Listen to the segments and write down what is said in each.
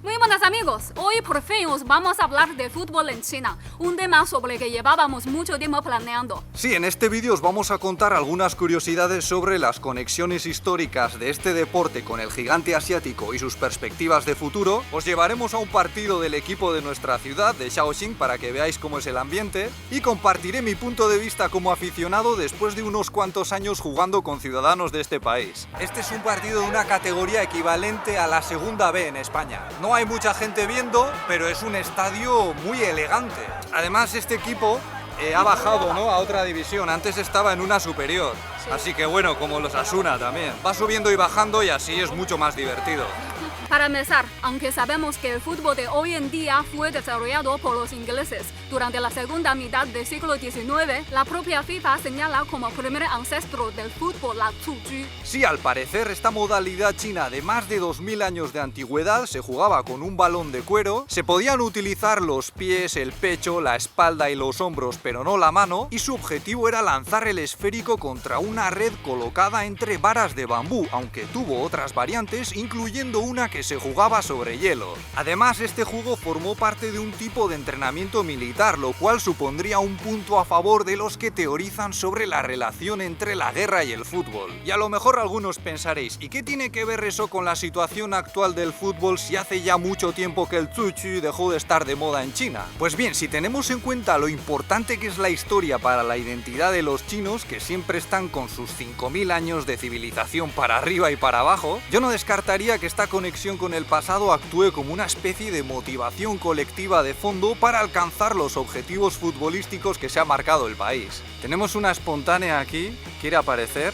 Muy buenas amigos, hoy por fin os vamos a hablar de fútbol en China, un tema sobre el que llevábamos mucho tiempo planeando. Sí, en este vídeo os vamos a contar algunas curiosidades sobre las conexiones históricas de este deporte con el gigante asiático y sus perspectivas de futuro. Os llevaremos a un partido del equipo de nuestra ciudad, de Shaoxing, para que veáis cómo es el ambiente, y compartiré mi punto de vista como aficionado después de unos cuantos años jugando con ciudadanos de este país. Este es un partido de una categoría equivalente a la segunda B en España. No hay mucha gente viendo, pero es un estadio muy elegante. Además, este equipo ha bajado, ¿no?, a otra división. Antes estaba en una superior. Así que bueno, como los Asuna también. Va subiendo y bajando y así es mucho más divertido. Para empezar, aunque sabemos que el fútbol de hoy en día fue desarrollado por los ingleses durante la segunda mitad del siglo XIX, la propia FIFA señala como primer ancestro del fútbol la Zhuju. Sí, al parecer esta modalidad china de más de 2000 años de antigüedad se jugaba con un balón de cuero, se podían utilizar los pies, el pecho, la espalda y los hombros, pero no la mano, y su objetivo era lanzar el esférico contra una red colocada entre varas de bambú, aunque tuvo otras variantes, incluyendo una que se jugaba sobre hielo. Además, este juego formó parte de un tipo de entrenamiento militar, lo cual supondría un punto a favor de los que teorizan sobre la relación entre la guerra y el fútbol. Y a lo mejor algunos pensaréis, ¿y qué tiene que ver eso con la situación actual del fútbol si hace ya mucho tiempo que el Zhuju dejó de estar de moda en China? Pues bien, si tenemos en cuenta lo importante que es la historia para la identidad de los chinos, que siempre están con sus 5000 años de civilización para arriba y para abajo, yo no descartaría que esta conexión con el pasado actúe como una especie de motivación colectiva de fondo para alcanzar los objetivos futbolísticos que se ha marcado el país. Tenemos una espontánea aquí, ¿quiere aparecer?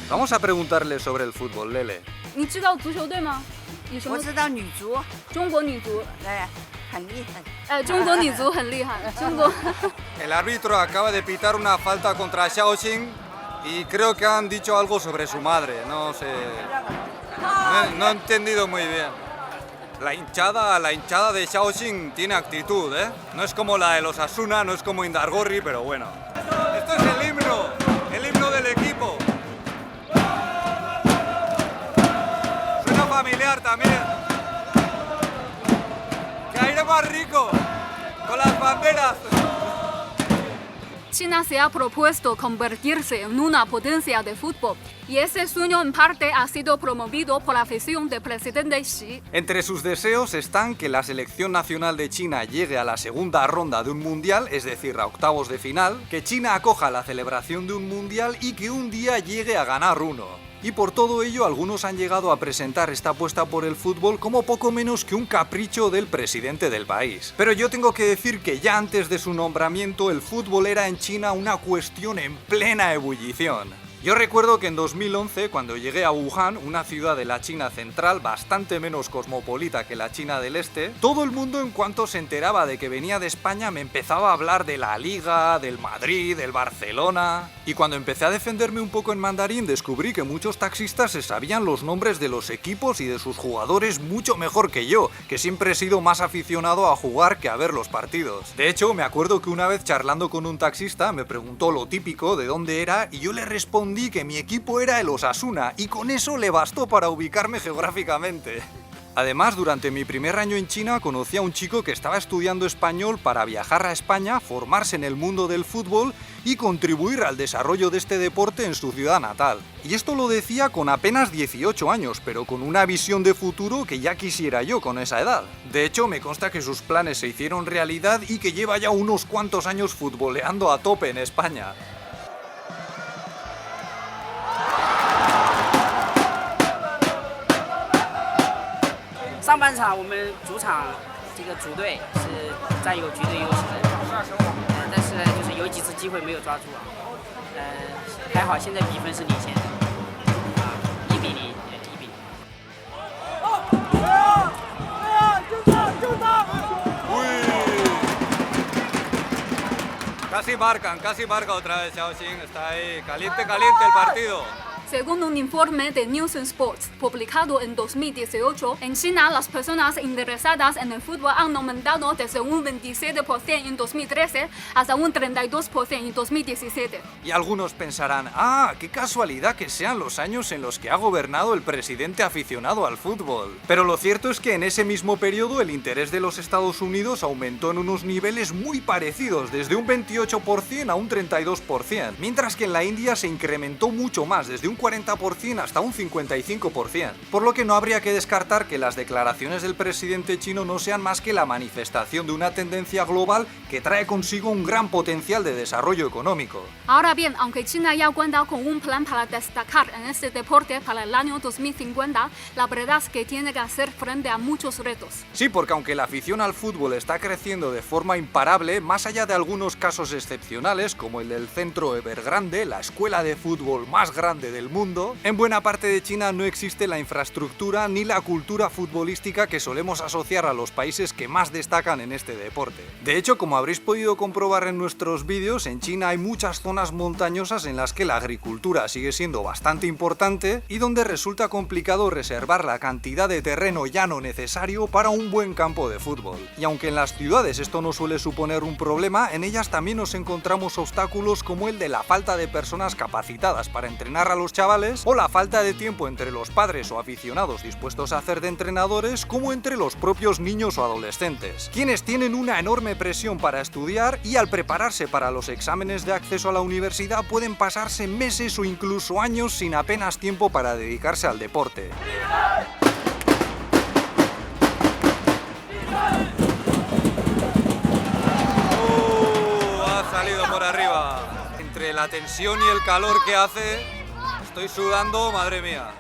Vamos a preguntarle sobre el fútbol, Lele. 你知道足球队吗？我知道女足，中国女足，很厉害。中国女足很厉害，中国。 El árbitro acaba de pitar una falta contra Shaoxing y creo que han dicho algo sobre su madre, no sé. No he entendido muy bien. La hinchada de Shaoxing tiene actitud, ¿eh? No es como la de los Asuna, no es como Indargorri, pero bueno. Esto es el himno del equipo. Suena familiar también. ¡Qué aire más rico! Con las banderas. China se ha propuesto convertirse en una potencia de fútbol y ese sueño en parte ha sido promovido por la afición del presidente Xi. Entre sus deseos están que la selección nacional de China llegue a la segunda ronda de un mundial, es decir, a octavos de final, que China acoja la celebración de un mundial y que un día llegue a ganar uno. Y por todo ello, algunos han llegado a presentar esta apuesta por el fútbol como poco menos que un capricho del presidente del país. Pero yo tengo que decir que ya antes de su nombramiento, el fútbol era en China una cuestión en plena ebullición. Yo recuerdo que en 2011, cuando llegué a Wuhan, una ciudad de la China central bastante menos cosmopolita que la China del Este, todo el mundo en cuanto se enteraba de que venía de España me empezaba a hablar de la Liga, del Madrid, del Barcelona. Y cuando empecé a defenderme un poco en mandarín, descubrí que muchos taxistas se sabían los nombres de los equipos y de sus jugadores mucho mejor que yo, que siempre he sido más aficionado a jugar que a ver los partidos. De hecho, me acuerdo que una vez charlando con un taxista me preguntó lo típico de dónde era y yo le respondí que mi equipo era el Osasuna y con eso le bastó para ubicarme geográficamente. Además, durante mi primer año en China conocí a un chico que estaba estudiando español para viajar a España, formarse en el mundo del fútbol y contribuir al desarrollo de este deporte en su ciudad natal. Y esto lo decía con apenas 18 años, pero con una visión de futuro que ya quisiera yo con esa edad. De hecho, me consta que sus planes se hicieron realidad y que lleva ya unos cuantos años futboleando a tope en España. 上半场我们主场这个主队是占有绝对优势的，但是呢，就是有几次机会没有抓住啊。还好现在比分是领先的，1比0，1比0。Casi marca otra vez Shaoxing, está ahí, caliente el partido. Según un informe de Nielsen Sports publicado en 2018, en China las personas interesadas en el fútbol han aumentado desde un 27% en 2013 hasta un 32% en 2017. Y algunos pensarán, qué casualidad que sean los años en los que ha gobernado el presidente aficionado al fútbol. Pero lo cierto es que en ese mismo periodo el interés de los Estados Unidos aumentó en unos niveles muy parecidos, desde un 28% a un 32%, mientras que en la India se incrementó mucho más, desde un 40% hasta un 55%, por lo que no habría que descartar que las declaraciones del presidente chino no sean más que la manifestación de una tendencia global que trae consigo un gran potencial de desarrollo económico. Ahora bien, aunque China ya cuenta con un plan para destacar en este deporte para el año 2050, la verdad es que tiene que hacer frente a muchos retos. Sí, porque aunque la afición al fútbol está creciendo de forma imparable, más allá de algunos casos excepcionales, como el del Centro Evergrande, la escuela de fútbol más grande del mundo, en buena parte de China no existe la infraestructura ni la cultura futbolística que solemos asociar a los países que más destacan en este deporte. De hecho, como habréis podido comprobar en nuestros vídeos, en China hay muchas zonas montañosas en las que la agricultura sigue siendo bastante importante y donde resulta complicado reservar la cantidad de terreno llano necesario para un buen campo de fútbol. Y aunque en las ciudades esto no suele suponer un problema, en ellas también nos encontramos obstáculos como el de la falta de personas capacitadas para entrenar a los chavales o la falta de tiempo entre los padres o aficionados dispuestos a hacer de entrenadores, como entre los propios niños o adolescentes, quienes tienen una enorme presión para estudiar y al prepararse para los exámenes de acceso a la universidad pueden pasarse meses o incluso años sin apenas tiempo para dedicarse al deporte. Ha salido por arriba. Entre la tensión y el calor que hace, estoy sudando, madre mía.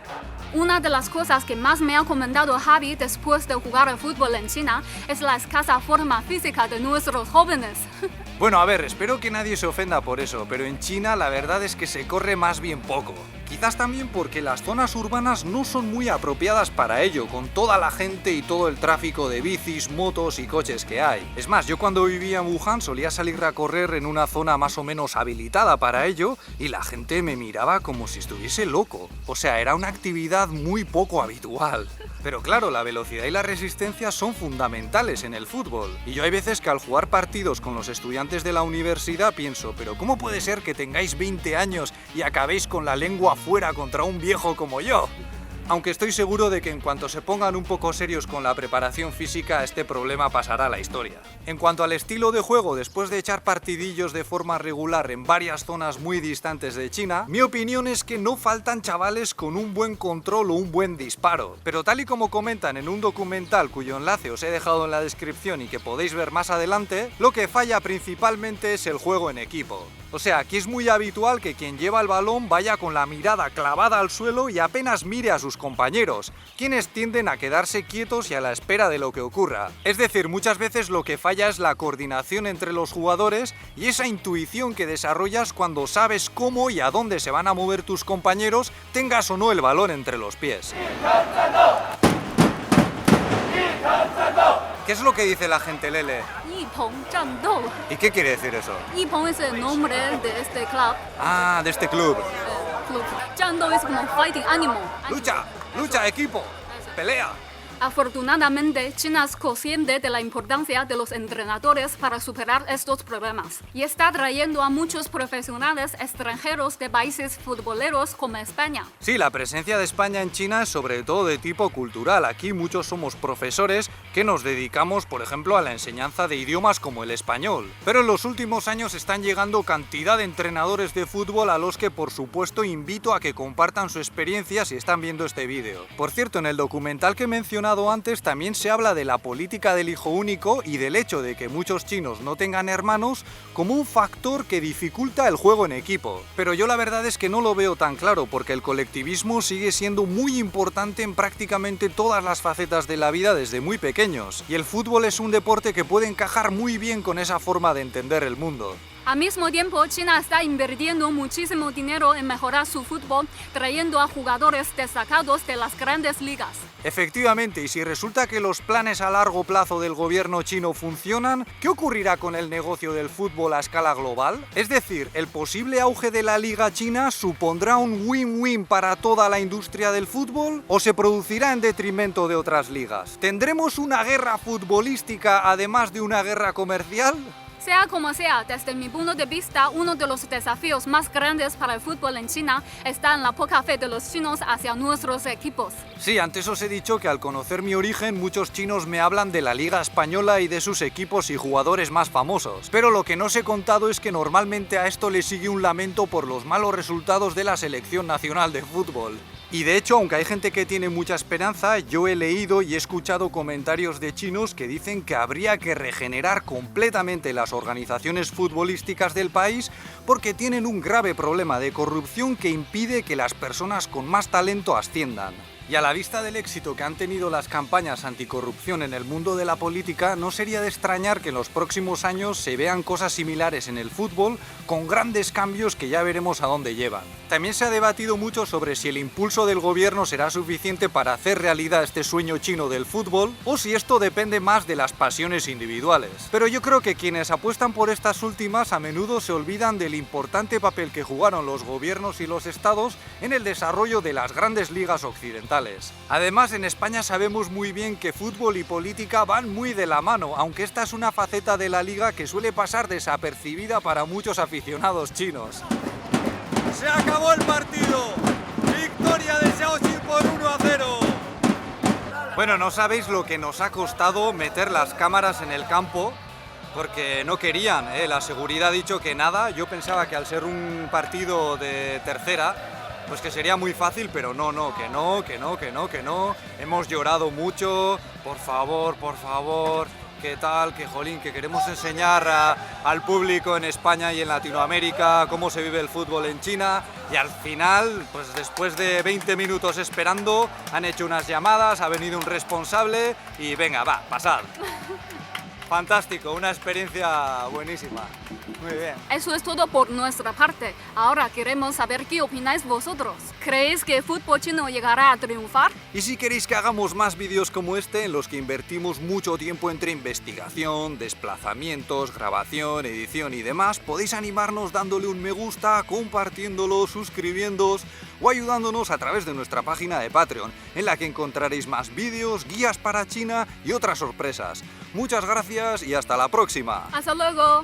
Una de las cosas que más me ha comentado Javi después de jugar al fútbol en China es la escasa forma física de nuestros jóvenes. Bueno, a ver, espero que nadie se ofenda por eso, pero en China la verdad es que se corre más bien poco. Quizás también porque las zonas urbanas no son muy apropiadas para ello, con toda la gente y todo el tráfico de bicis, motos y coches que hay. Es más, yo cuando vivía en Wuhan solía salir a correr en una zona más o menos habilitada para ello y la gente me miraba como si estuviese loco. O sea, era una actividad muy poco habitual. Pero claro, la velocidad y la resistencia son fundamentales en el fútbol. Y yo hay veces que al jugar partidos con los estudiantes de la universidad pienso, pero ¿cómo puede ser que tengáis 20 años y acabéis con la lengua fuera contra un viejo como yo? Aunque estoy seguro de que en cuanto se pongan un poco serios con la preparación física, este problema pasará a la historia. En cuanto al estilo de juego, después de echar partidillos de forma regular en varias zonas muy distantes de China, mi opinión es que no faltan chavales con un buen control o un buen disparo. Pero tal y como comentan en un documental cuyo enlace os he dejado en la descripción y que podéis ver más adelante, lo que falla principalmente es el juego en equipo. O sea, aquí es muy habitual que quien lleva el balón vaya con la mirada clavada al suelo y apenas mire a sus compañeros, quienes tienden a quedarse quietos y a la espera de lo que ocurra. Es decir, muchas veces lo que falla es la coordinación entre los jugadores y esa intuición que desarrollas cuando sabes cómo y a dónde se van a mover tus compañeros, tengas o no el balón entre los pies. ¿Qué es lo que dice la gente, Lele? ¿Y qué quiere decir eso? Yipeng es el nombre de este club. Ah, de este club. Club. Zhando es como fighting animal. ¡Lucha! ¡Lucha, equipo! ¡Pelea! Afortunadamente, China es consciente de la importancia de los entrenadores para superar estos problemas y está trayendo a muchos profesionales extranjeros de países futboleros como España. Sí, la presencia de España en China es sobre todo de tipo cultural. Aquí muchos somos profesores que nos dedicamos, por ejemplo, a la enseñanza de idiomas como el español. Pero en los últimos años están llegando cantidad de entrenadores de fútbol a los que, por supuesto, invito a que compartan su experiencia si están viendo este vídeo. Por cierto, en el documental que he mencionado antes también se habla de la política del hijo único y del hecho de que muchos chinos no tengan hermanos como un factor que dificulta el juego en equipo. Pero yo la verdad es que no lo veo tan claro, porque el colectivismo sigue siendo muy importante en prácticamente todas las facetas de la vida desde muy pequeños, y el fútbol es un deporte que puede encajar muy bien con esa forma de entender el mundo. Al mismo tiempo, China está invirtiendo muchísimo dinero en mejorar su fútbol, trayendo a jugadores destacados de las grandes ligas. Efectivamente, y si resulta que los planes a largo plazo del gobierno chino funcionan, ¿qué ocurrirá con el negocio del fútbol a escala global? Es decir, ¿el posible auge de la Liga China supondrá un win-win para toda la industria del fútbol o se producirá en detrimento de otras ligas? ¿Tendremos una guerra futbolística además de una guerra comercial? Sea como sea, desde mi punto de vista, uno de los desafíos más grandes para el fútbol en China está en la poca fe de los chinos hacia nuestros equipos. Sí, antes os he dicho que al conocer mi origen, muchos chinos me hablan de la Liga Española y de sus equipos y jugadores más famosos. Pero lo que no os he contado es que normalmente a esto le sigue un lamento por los malos resultados de la selección nacional de fútbol. Y de hecho, aunque hay gente que tiene mucha esperanza, yo he leído y he escuchado comentarios de chinos que dicen que habría que regenerar completamente las organizaciones futbolísticas del país porque tienen un grave problema de corrupción que impide que las personas con más talento asciendan. Y a la vista del éxito que han tenido las campañas anticorrupción en el mundo de la política, no sería de extrañar que en los próximos años se vean cosas similares en el fútbol, con grandes cambios que ya veremos a dónde llevan. También se ha debatido mucho sobre si el impulso del gobierno será suficiente para hacer realidad este sueño chino del fútbol, o si esto depende más de las pasiones individuales. Pero yo creo que quienes apuestan por estas últimas a menudo se olvidan del importante papel que jugaron los gobiernos y los estados en el desarrollo de las grandes ligas occidentales. Además, en España sabemos muy bien que fútbol y política van muy de la mano, aunque esta es una faceta de la liga que suele pasar desapercibida para muchos aficionados chinos. ¡Se acabó el partido! ¡Victoria de Shaoxing por 1-0! Bueno, no sabéis lo que nos ha costado meter las cámaras en el campo, porque no querían, la seguridad ha dicho que nada. Yo pensaba que al ser un partido de tercera, pues que sería muy fácil, pero no. Hemos llorado mucho, por favor, qué tal, que jolín, que queremos enseñar al público en España y en Latinoamérica cómo se vive el fútbol en China. Y al final, pues después de 20 minutos esperando, han hecho unas llamadas, ha venido un responsable y venga, va, pasad. Fantástico, una experiencia buenísima. Muy bien. Eso es todo por nuestra parte. Ahora queremos saber qué opináis vosotros. ¿Creéis que el fútbol chino llegará a triunfar? Y si queréis que hagamos más vídeos como este, en los que invertimos mucho tiempo entre investigación, desplazamientos, grabación, edición y demás, podéis animarnos dándole un me gusta, compartiéndolo, suscribiéndoos o ayudándonos a través de nuestra página de Patreon, en la que encontraréis más vídeos, guías para China y otras sorpresas. Muchas gracias y hasta la próxima. ¡Hasta luego!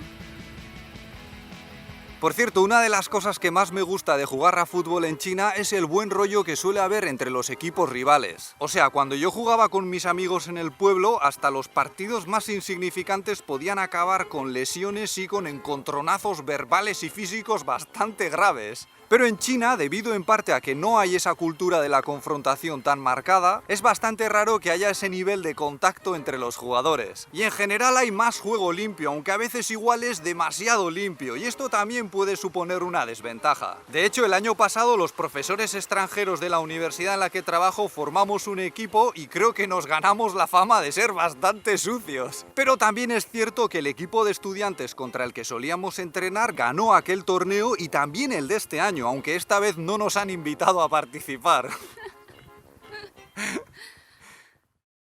Por cierto, una de las cosas que más me gusta de jugar a fútbol en China es el buen rollo que suele haber entre los equipos rivales. O sea, cuando yo jugaba con mis amigos en el pueblo, hasta los partidos más insignificantes podían acabar con lesiones y con encontronazos verbales y físicos bastante graves. Pero en China, debido en parte a que no hay esa cultura de la confrontación tan marcada, es bastante raro que haya ese nivel de contacto entre los jugadores. Y en general hay más juego limpio, aunque a veces igual es demasiado limpio, y esto también puede suponer una desventaja. De hecho, el año pasado los profesores extranjeros de la universidad en la que trabajo formamos un equipo y creo que nos ganamos la fama de ser bastante sucios. Pero también es cierto que el equipo de estudiantes contra el que solíamos entrenar ganó aquel torneo y también el de este año, aunque esta vez no nos han invitado a participar.